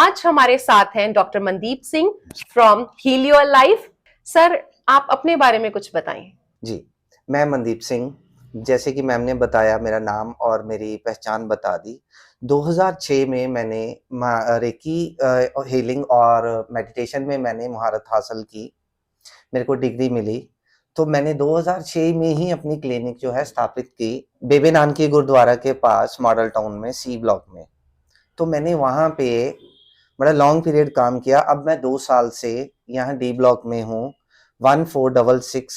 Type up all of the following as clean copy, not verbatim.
आज हमारे साथ हैं doctor Mandeep Singh from heal your life. Sir, आप अपने बारे में कुछ बताएं। जी, मैं मनदीप सिंह। जैसे कि मैम ने बताया, मेरा नाम और मेरी पहचान बता दी। 2006 में मैंने रेकी हीलिंग और मेडिटेशन में मैंने महारत हासिल की। मेरे को डिग्री मिली। तो मैंने 2006 में ही अपनी क्लिनिक जो है स्थापित की, बेबे नानकी गुरुद्वारा के पास मॉडल टाउन में सी ब्लॉक में। तो मैंने वहाँ पे बड़ा लॉन्ग पीरियड काम किया। अब मैं 2 साल से यहाँ डी ब्लॉक में हूँ, 1466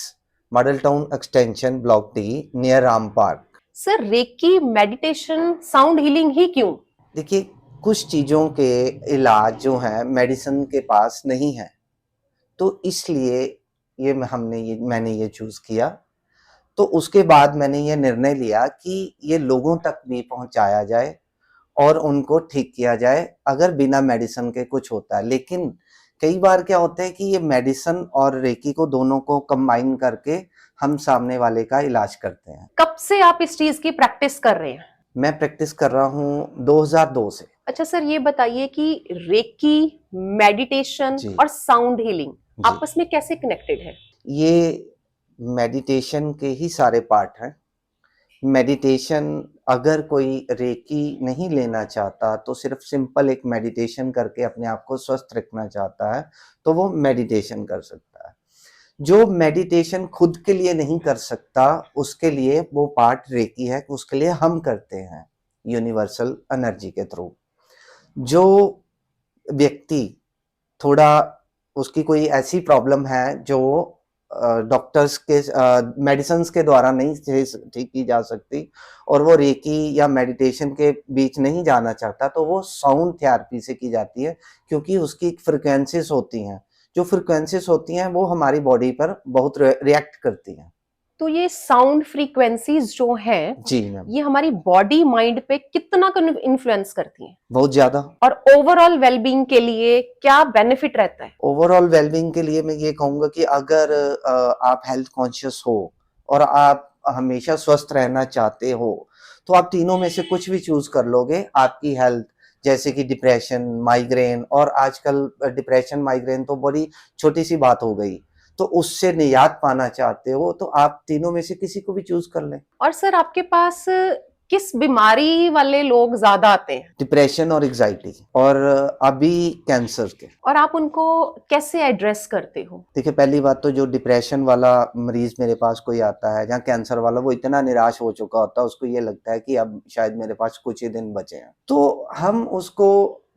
model town extension block D near Ram park. Sir, reiki meditation sound healing ही क्यों? देखिए, कुछ चीज़ों के इलाज जो हैं मेडिसिन के पास नहीं है, तो इसलिए मैंने ये चूज़ किया। तो उसके बाद मैंने ये निर्णय लिया कि ये लोगों तक भी पहुँचाया जाए और उनको ठीक किया जाए, अगर बिना मेडिसिन के कुछ होता है। लेकिन कई बार क्या होता है कि ये मेडिसिन और रेकी को दोनों को कंबाइन करके हम सामने वाले का इलाज करते हैं। कब से आप इस चीज की प्रैक्टिस कर रहे हैं? मैं प्रैक्टिस कर रहा हूँ 2002 से। अच्छा सर, ये बताइए कि रेकी, मेडिटेशन जी और साउंड हीलिंग जी, आपस में कैसे कनेक्टेड है? ये मेडिटेशन के ही सारे पार्ट हैं। मेडिटेशन, अगर कोई रेकी नहीं लेना चाहता, तो सिर्फ सिंपल एक मेडिटेशन करके अपने आप को स्वस्थ रखना चाहता है, तो वो मेडिटेशन कर सकता है। जो मेडिटेशन खुद के लिए नहीं कर सकता, उसके लिए वो पार्ट रेकी है, उसके लिए हम करते हैं यूनिवर्सल एनर्जी के थ्रू। जो व्यक्ति थोड़ा, उसकी कोई ऐसी प्रॉब्लम है जो डॉक्टर्स के मेडिसिन के द्वारा नहीं ठीक की जा सकती, और वो रेकी या मेडिटेशन के बीच नहीं जाना चाहता, तो वो साउंड थेरेपी से की जाती है। क्योंकि उसकी फ्रिक्वेंसीज होती हैं, जो फ्रिक्वेंसीज होती हैं वो हमारी बॉडी पर बहुत रिएक्ट करती हैं। तो ये साउंड फ्रीक्वेंसीज जो हैं, जी मैम, ये हमारी बॉडी माइंड पे कितना इन्फ्लुएंस करती हैं? बहुत ज़्यादा। और ओवरऑल वेलबींग के लिए क्या बेनिफिट रहता है? ओवरऑल वेलबींग के लिए मैं ये कहूँगा कि अगर आप हेल्थ कॉन्शियस हो और आप हमेशा स्वस्थ रहना चाहते हो, तो आप तीनों में से कुछ भी चूज कर लोगे। आपकी हेल्थ, जैसे कि डिप्रेशन, माइग्रेन, और आजकल डिप्रेशन माइग्रेन तो बड़ी छोटी सी बात हो गई, तो उससे निजात पाना चाहते हो, तो आप तीनों में से किसी को भी चूज कर लें। और सर, आपके पास किस बीमारी वाले लोग ज्यादा आते हैं? डिप्रेशन और एग्जाइटी, और अभी कैंसर के। और आप उनको कैसे एड्रेस करते हो? देखिए, पहली बात तो जो डिप्रेशन वाला मरीज मेरे पास कोई आता है, या कैंसर वाला, वो इतना निराश हो चुका होता है, उसको ये लगता है कि अब शायद मेरे पास कुछ ही दिन बचे हैं। तो हम उसको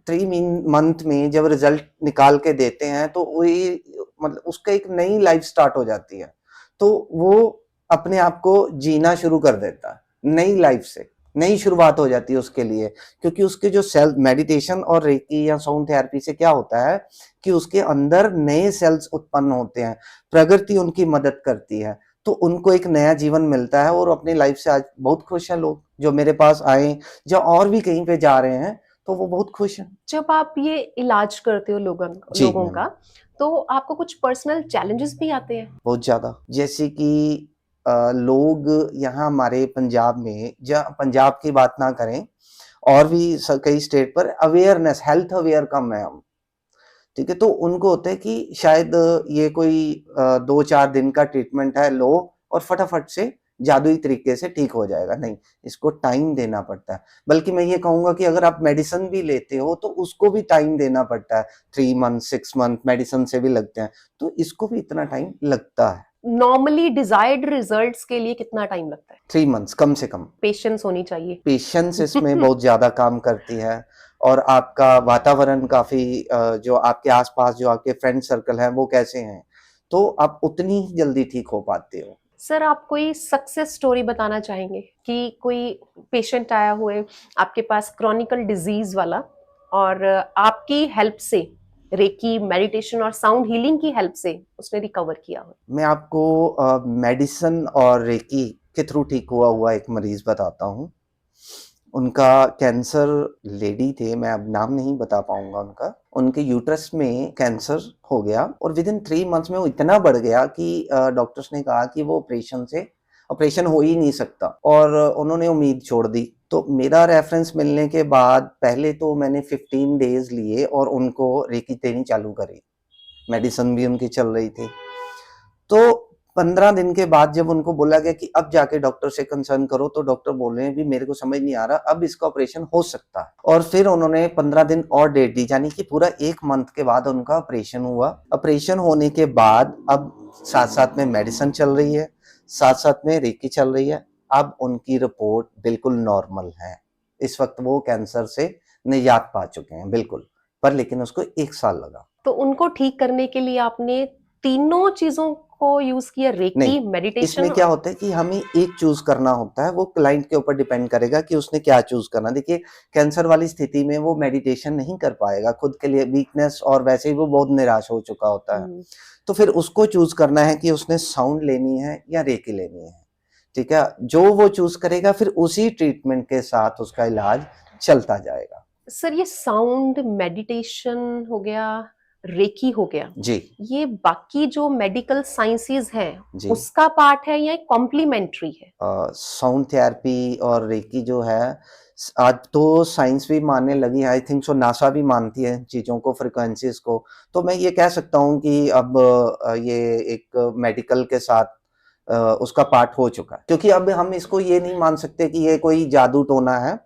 3 मंथ में जब रिजल्ट निकाल के देते हैं, तो वही मतलब उसका एक नई लाइफ स्टार्ट हो जाती है। तो वो अपने आप को जीना शुरू कर देता है, नई लाइफ से नई शुरुआत हो जाती है उसके लिए। क्योंकि उसके जो सेल्फ मेडिटेशन और रेकी या साउंड थेरेपी से क्या होता है कि उसके अंदर नए सेल्स उत्पन्न होते हैं, प्रकृति उनकी मदद करती है, तो उनको एक नया जीवन मिलता है, और अपनी लाइफ से आज बहुत खुश हैं लोग जो मेरे पास आए, या और भी कहीं पे जा रहे हैं, तो वो बहुत खुश हैं। जब आप ये इलाज करते हो लोगों जी लोगों मैम, का, तो आपको कुछ पर्सनल चैलेंजेस भी आते हैं? बहुत ज्यादा। जैसे कि लोग यहाँ हमारे पंजाब में, जहाँ पंजाब की बात ना करें, और भी कई स्टेट पर अवेयरनेस, हेल्थ अवेयर कम है हम। ठीक है, तो उनको होता है कि शायद ये कोई 2-4 दिन का ट्रीटमेंट है, लो और फटाफट से जादुई तरीके से ठीक हो जाएगा। नहीं, इसको टाइम देना पड़ता है। बल्कि मैं ये कहूंगा कि अगर आप मेडिसिन भी लेते हो, तो उसको भी टाइम देना पड़ता है। 3 मंथ, 6 मंथ मेडिसिन से भी लगते हैं, तो इसको भी इतना टाइम लगता है। नॉर्मली डिजायर्ड रिजल्ट्स के लिए कितना टाइम लगता है? 3 मंथ्स कम से कम। पेशेंस होनी चाहिए। पेशेंस इसमें बहुत ज़्यादा काम करती है, और आपका वातावरण काफ़ी, जो आपके आसपास जो आपके फ्रेंड सर्कल हैं वो कैसे हैं, तो आप उतनी ही जल्दी ठीक हो पाते हो। सर, आप कोई सक्सेस स्टोरी बताना चाहेंगे कि कोई पेशेंट आया हुए आपके पास क्रॉनिकल डिजीज वाला, और आपकी हेल्प से, रेकी, मेडिटेशन और साउंड हीलिंग की हेल्प से उसने रिकवर किया हो? मैं आपको मेडिसिन और रेकी के थ्रू ठीक हुआ हुआ एक मरीज बताता हूँ। उनका कैंसर, लेडी थे, मैं अब नाम नहीं बता पाऊंगा उनका। उनके यूट्रस में कैंसर हो गया, और विद इन 3 मंथ्स में वो इतना बढ़ गया कि डॉक्टर्स ने कहा कि वो ऑपरेशन से ऑपरेशन हो ही नहीं सकता, और उन्होंने उम्मीद छोड़ दी। तो मेरा रेफरेंस मिलने के बाद पहले तो मैंने 15 डेज लिए और उनको रेकी देनी चालू करी, मेडिसिन भी उनकी चल रही थी। तो 15 दिन के बाद जब उनको बोला गया कि अब जाके डॉक्टर से कंसर्न करो, तो डॉक्टर बोल रहे हैं भी मेरे को समझ नहीं आ रहा, अब इसका ऑपरेशन हो सकता है। और फिर उन्होंने 15 दिन और डेट दी, यानी कि पूरा 1 मंथ के बाद उनका ऑपरेशन हुआ। ऑपरेशन होने के बाद अब साथ साथ में मेडिसिन चल रही है, साथ साथ में रेकी चल रही है। अब उनकी रिपोर्ट बिल्कुल नॉर्मल है। इस वक्त वो कैंसर से निजात पा चुके हैं बिल्कुल, पर लेकिन उसको 1 साल लगा। तो उनको ठीक करने के लिए आपने तीनों चीजों को यूज किया, रेकी, नहीं, मेडिटेशन? इसमें क्या होता है कि हमें एक चूज करना होता है, वो क्लाइंट के ऊपर डिपेंड करेगा कि उसने क्या चूज करना। देखिए, कैंसर वाली स्थिति में वो मेडिटेशन नहीं कर पाएगा, खुद के लिए वीकनेस, और वैसे ही वो बहुत निराश हो चुका होता है। तो फिर उसको चूज करना है कि उसने साउंड लेनी है या रेकी लेनी है, ठीक है। जो वो चूज करेगा फिर उसी ट्रीटमेंट के साथ उसका इलाज चलता जाएगा। सर, ये साउंड मेडिटेशन हो गया, रेकी हो गया जी ये बाकी जो मेडिकल साइंसेस हैं जी। उसका पार्ट है या कॉम्प्लीमेंट्री है? साउंड थेरेपी और रेकी जो है, आज तो साइंस भी मानने लगी, आई थिंक सो नासा भी मानती है चीज़ों को, फ्रिक्वेंसीज को। तो मैं ये कह सकता हूँ कि अब ये एक मेडिकल के साथ उसका पार्ट हो चुका है, क्योंकि अब हम इसको ये नहीं मान सकते कि ये कोई जादू टोना है,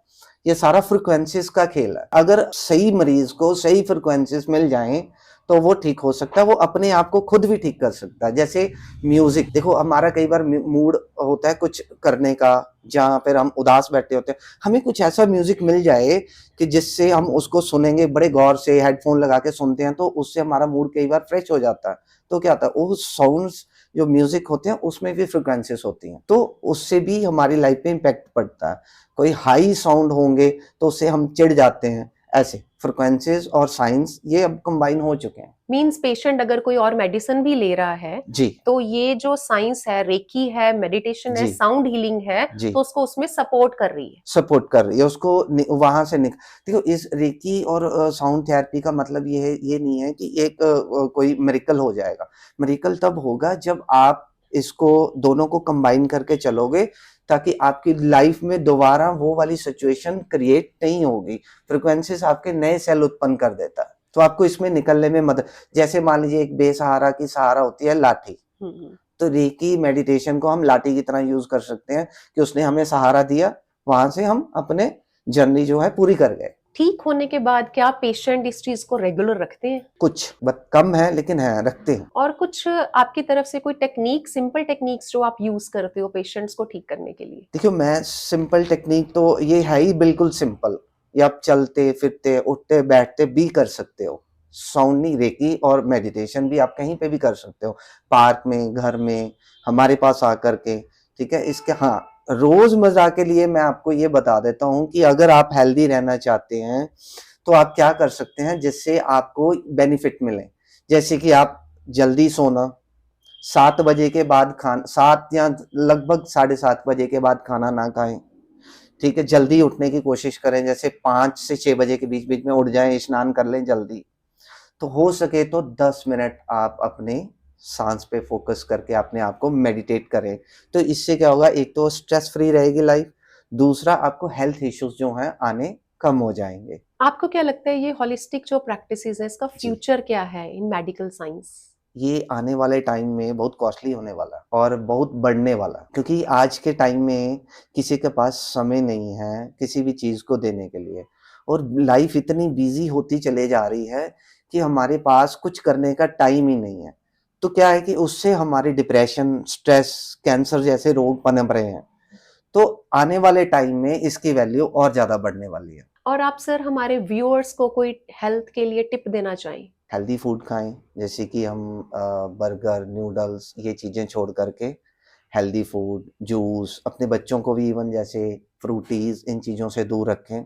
ये सारा फ्रिक्वेंसीज का खेल है। अगर सही मरीज को सही फ्रिक्वेंसीज मिल जाएं तो वो ठीक हो सकता है, वो अपने आप को खुद भी ठीक कर सकता है। जैसे म्यूजिक देखो, हमारा कई बार मूड होता है कुछ करने का, जहाँ पर हम उदास बैठे होते हैं, हमें कुछ ऐसा म्यूजिक मिल जाए कि जिससे हम उसको सुनेंगे बड़े गौर से, हेडफोन लगा के सुनते हैं, तो उससे हमारा मूड कई बार फ्रेश हो जाता है। तो क्या होता है, वो साउंड्स जो म्यूजिक होते हैं उसमें भी फ्रिक्वेंसीज होती हैं, तो उससे भी हमारी लाइफ पे इम्पैक्ट पड़ता है। कोई हाई साउंड होंगे तो उससे हम चिढ़ जाते हैं। ऐसे फ्रिक्वेंसीज और साइंस ये अब कंबाइन हो चुके हैं। मींस पेशेंट अगर कोई और मेडिसिन भी ले रहा है जी तो ये जो साइंस है, रेकी है, मेडिटेशन है, जी साउंड हीलिंग है, जी, तो उसको उसमें सपोर्ट कर रही है। सपोर्ट कर रही है उसको, वहां से देखो, इस रेकी और साउंड थेरेपी का मतलब ये है, ये नहीं है कि एक कोई मिरेकल हो जाएगा। मिरेकल तब होगा जब आप इसको दोनों को कंबाइन करके चलोगे, ताकि आपकी लाइफ में दोबारा वो वाली सिचुएशन क्रिएट नहीं होगी। फ्रिक्वेंसीज आपके नए सेल उत्पन्न कर देता है, तो आपको इसमें निकलने में मदद। जैसे मान लीजिए एक बेसहारा की सहारा होती है लाठी, तो रेकी मेडिटेशन को हम लाठी की तरह यूज कर सकते हैं कि उसने हमें सहारा दिया, वहां से हम अपने जर्नी जो है पूरी कर गए। ठीक होने के बाद क्या पेशेंट इस चीज को रेगुलर रखते हैं? कुछ कम है, लेकिन है, रखते हैं। और कुछ आपकी तरफ से कोई टेक्निक, सिंपल टेक्निक्स जो आप यूज करते हो पेशेंट्स को ठीक करने के लिए? देखियो, मैं सिंपल टेक्निक तो ये है ही बिल्कुल सिंपल, ये आप चलते फिरते उठते बैठते भी कर सकते हो। साउंड नहीं, रेकी और मेडिटेशन भी आप कहीं पे भी कर सकते हो, पार्क में, घर में, हमारे पास आकर के, ठीक है। इसके हाँ, रोजमर्रा के लिए मैं आपको ये बता देता हूँ कि अगर आप हेल्दी रहना चाहते हैं तो आप क्या कर सकते हैं जिससे आपको बेनिफिट मिले। जैसे कि आप जल्दी सोना, 7 बजे के बाद खाना, 7 या लगभग 7:30 बजे के बाद खाना ना खाएं, ठीक है। जल्दी उठने की कोशिश करें, जैसे 5 से 6 बजे के बीच बीच में उठ जाएं, स्नान कर लें जल्दी। तो हो सके तो 10 मिनट आप अपने सांस पे फोकस करके अपने आप को मेडिटेट करें। तो इससे क्या होगा, एक तो स्ट्रेस फ्री रहेगी लाइफ, दूसरा आपको हेल्थ इश्यूज जो हैं आने कम हो जाएंगे। आपको क्या लगता है ये होलिस्टिक जो प्रैक्टिसेस है इसका जी, फ्यूचर क्या है इन मेडिकल साइंस? ये आने वाले टाइम में बहुत कॉस्टली होने वाला और बहुत बढ़ने वाला, क्योंकि आज के टाइम में किसी के पास समय नहीं है किसी भी चीज़ को देने के लिए, और लाइफ इतनी बिजी होती चले जा रही है कि हमारे पास कुछ करने का टाइम ही नहीं है। तो क्या है कि उससे हमारी डिप्रेशन, स्ट्रेस, कैंसर जैसे रोग पनप रहे हैं। तो आने वाले टाइम में इसकी वैल्यू और ज़्यादा बढ़ने वाली है। और आप सर हमारे व्यूअर्स को कोई हेल्थ के लिए टिप देना चाहें? हेल्दी फूड खाएं, जैसे कि हम बर्गर, नूडल्स, ये चीज़ें छोड़ करके हेल्दी फूड, जूस, अपने बच्चों को भी इवन जैसे फ्रूटीज, इन चीज़ों से दूर रखें।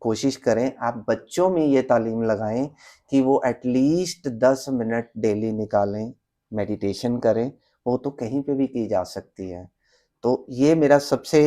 कोशिश करें आप बच्चों में ये तालीम लगाएं कि वो एटलीस्ट 10 मिनट डेली निकालें, मेडिटेशन करें। वो तो कहीं पे भी की जा सकती है। तो ये मेरा सबसे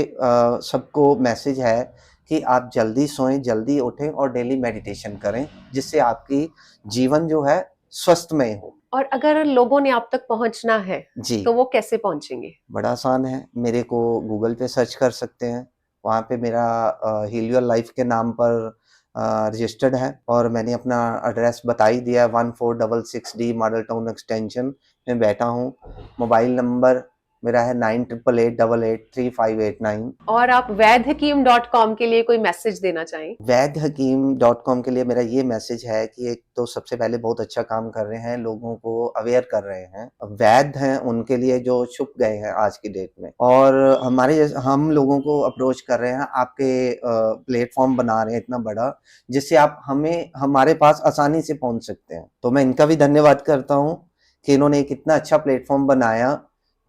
सबको मैसेज है कि आप जल्दी सोएं, जल्दी उठें और डेली मेडिटेशन करें, जिससे आपकी जीवन जो है स्वस्थमय हो। और अगर लोगों ने आप तक पहुंचना है जी, तो वो कैसे पहुंचेंगे? बड़ा आसान है। मेरे को गूगल पे सर्च कर सकते हैं। वहाँ पे मेरा हील योर लाइफ के नाम पर रजिस्टर्ड है और मैंने अपना एड्रेस बता ही दिया है। 1466 डी मॉडल टाउन एक्सटेंशन में बैठा हूँ। मोबाइल नंबर मेरा है 9888883589। और आप वैधहकीम.com के लिए कोई मैसेज देना चाहें? वैधहकीम.com के लिए मेरा ये मैसेज है कि एक तो सबसे पहले बहुत अच्छा काम कर रहे हैं, लोगों को अवेयर कर रहे हैं। वैध हैं उनके लिए जो छुप गए हैं आज की डेट में, और हमारे हम लोगों को अप्रोच कर रहे हैं, आपके प्लेटफॉर्म बना रहे हैं इतना बड़ा, जिससे आप हमें हमारे पास आसानी से पहुंच सकते हैं। तो मैं इनका भी धन्यवाद करता हूँ कि इन्होंने एक इतना अच्छा प्लेटफॉर्म बनाया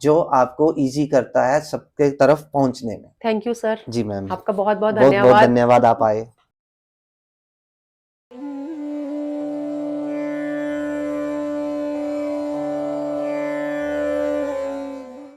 जो आपको ईजी करता है सबके तरफ पहुंचने में। Thank you sir. जी मैम, आपका बहुत बहुत बहुत बहुत धन्यवाद। धन्यवाद आप आए।